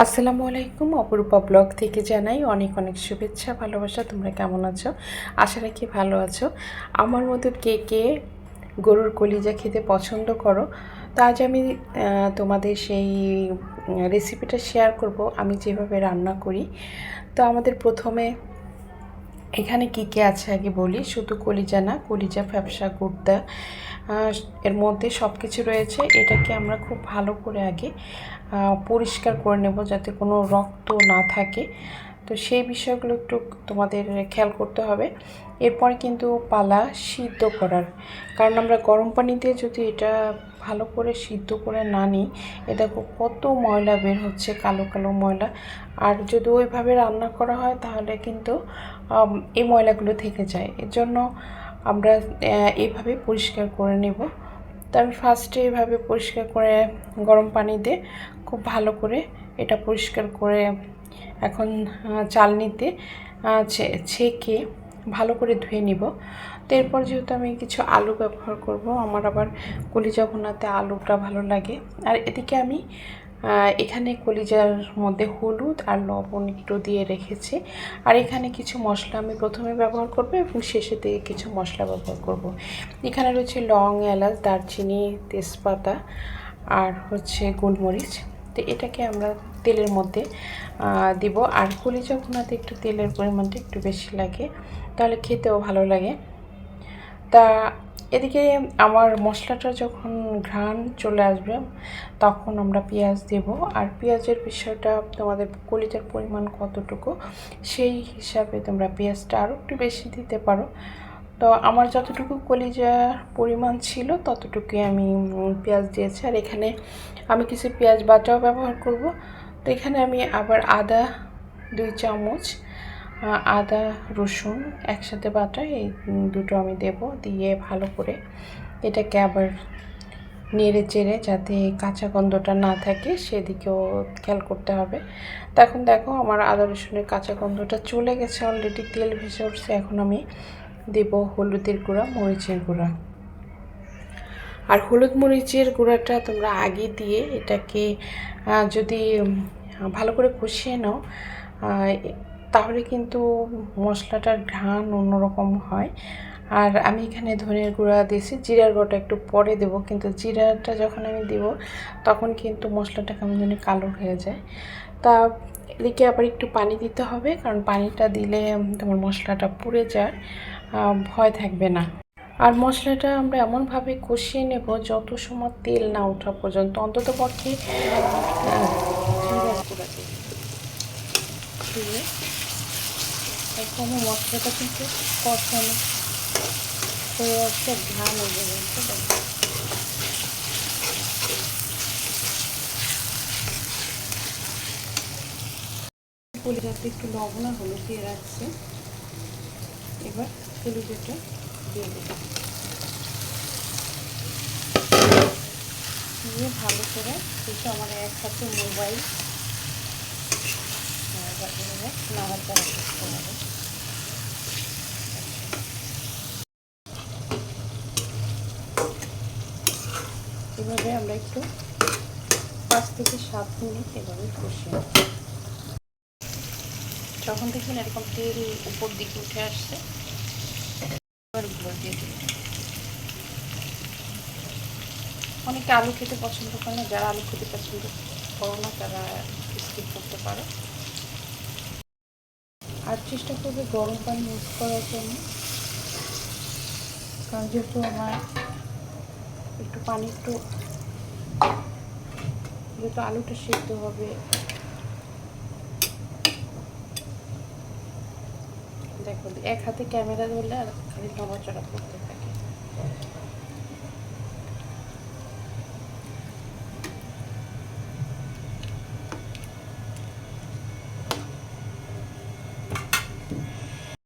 আসসালামু আলাইকুম, অপরূপা ব্লগ থেকে জানাই অনেক অনেক শুভেচ্ছা ভালোবাসা। তোমরা কেমন আছো? আশা রাখি ভালো আছো। আমার মতো কে কে গরুর কলিজা খেতে পছন্দ করো? তো আজ আমি তোমাদের সেই রেসিপিটা শেয়ার করব, আমি যেভাবে রান্না করি। তো আমাদের প্রথমে এখানে কী কী আছে আগে বলি। শুধু কলিজা না, কলিজা, ফ্যাপসা, গুর্দা, এর মধ্যে সব কিছু রয়েছে। এটাকে আমরা খুব ভালো করে আগে পরিষ্কার করে নেব, যাতে কোনো রক্ত না থাকে। তো সেই বিষয়গুলো একটু তোমাদের খেয়াল করতে হবে। এরপর কিন্তু পালা সিদ্ধ করার, কারণ আমরা গরম পানি দিয়ে যদি এটা ভালো করে সিদ্ধ করে না নিই, এটা কত ময়লা বের হচ্ছে, কালো কালো ময়লা। আর যদি ওইভাবে রান্না করা হয় তাহলে কিন্তু এই ময়লাগুলো থেকে যায়। এর জন্য আমরা এইভাবে পরিষ্কার করে নেব। তো আমি ফার্স্টে এইভাবে পরিষ্কার করে গরম পানি দিয়ে খুব ভালো করে এটা পরিষ্কার করে এখন চালনিতে ছেঁকে ভালো করে ধুয়ে নিব। তো এরপর যেহেতু আমি কিছু আলু ব্যবহার করব, আমার আবার কলিজা ভুনাতে আলুটা ভালো লাগে। আর এদিকে আমি এখানে কলিজার মধ্যে হলুদ আর লবণ একটু দিয়ে রেখেছি। আর এখানে কিছু মশলা আমি প্রথমে ব্যবহার করব এবং শেষে দিয়ে কিছু মশলা ব্যবহার করব। এখানে রয়েছে লং, এলাচ, দারচিনি, তেজপাতা আর হচ্ছে গোলমরিচ। তো এটাকে আমরা তেলের মধ্যে দিব। আর কলিজা ভুনাতে একটু তেলের পরিমাণটা একটু বেশি লাগে, তাহলে খেতেও ভালো লাগে। তা এদিকে আমার মশলাটা যখন ঘ্রাণ চলে আসবে তখন আমরা পেঁয়াজ দেব। আর পেঁয়াজের বিষয়টা তোমাদের কলিজার পরিমাণ কতটুকু সেই হিসাবে তোমরা পেঁয়াজটা আরও একটু বেশি দিতে পারো। তো আমার যতটুকু কলিজার পরিমাণ ছিল ততটুকুই আমি পেঁয়াজ দিয়েছি। আর এখানে আমি কিছু পেঁয়াজ বাটাও ব্যবহার করব। তো এখানে আমি আবার আদা 2 চামচ, আদা রসুন একসাথে বাটা, এই দুটো আমি দেব। দিয়ে ভালো করে এটাকে আবার নেড়ে চেড়ে যাতে কাঁচা গন্ধটা না থাকে সেদিকেও খেয়াল করতে হবে। তো এখন দেখো আমার আদা রসুনের কাঁচা গন্ধটা চলে গেছে, অলরেডি তেল ভেসে উঠছে। এখন আমি দেব হলুদের গুঁড়া, মরিচের গুঁড়া। আর হলুদ মরিচের গুঁড়াটা তোমরা আগে দিয়ে এটাকে যদি ভালো করে কষিয়ে নাও তাহলে কিন্তু মশলাটার ঘ্রাণ অন্যরকম হয়। আর আমি এখানে ধনের গুঁড়া দিয়েছি, জিরার গুঁড়োটা একটু পরে দেবো, কিন্তু জিরাটা যখন আমি দেবো তখন কিন্তু মশলাটা কেমন জানি কালো হয়ে যায়। তা এদিকে আবার একটু পানি দিতে হবে, কারণ পানিটা দিলে তোমার মশলাটা পুড়ে যায়, ভয় থাকবে না। আর মশলাটা আমরা এমনভাবে কষিয়ে নেব যত সময় তেল না ওঠা পর্যন্ত, অন্তত পক্ষে এখন মশলাটা কিন্তু কষানো হয়ে আসছে, ঘ্রাণ হয়ে গেছে। কলিজাতে একটু লবণ আর হলুদ দিয়ে রাখছি। এবার কলিজাটা দিয়ে দেব, দিয়ে ভালো করে কিছু আমার এক হাতে মোবাইল নাড়াচাড়া করতে হবে। এভাবে আমরা একটু 5 থেকে 7 মিনিট এভাবে কষিয়ে নেব। যখন দেখবেন এরকম তেল উপর দিকে উঠে আসছে, এবার গুঁড়ো দিয়ে দিই। অনেকে আলু খেতে পছন্দ করে না, যারা আলু খেতে পছন্দ করো না তারা স্কিপ করতে পারো। আর চেষ্টা করবে গরম পানি ইউজ করার জন্য, কারণ যেহেতু আমার একটু পানি যেহেতু আলুটা সিদ্ধ হবে। দেখো এক হাতে ক্যামেরা ধরলে আর খালি নড়াচড়া করতে থাকে।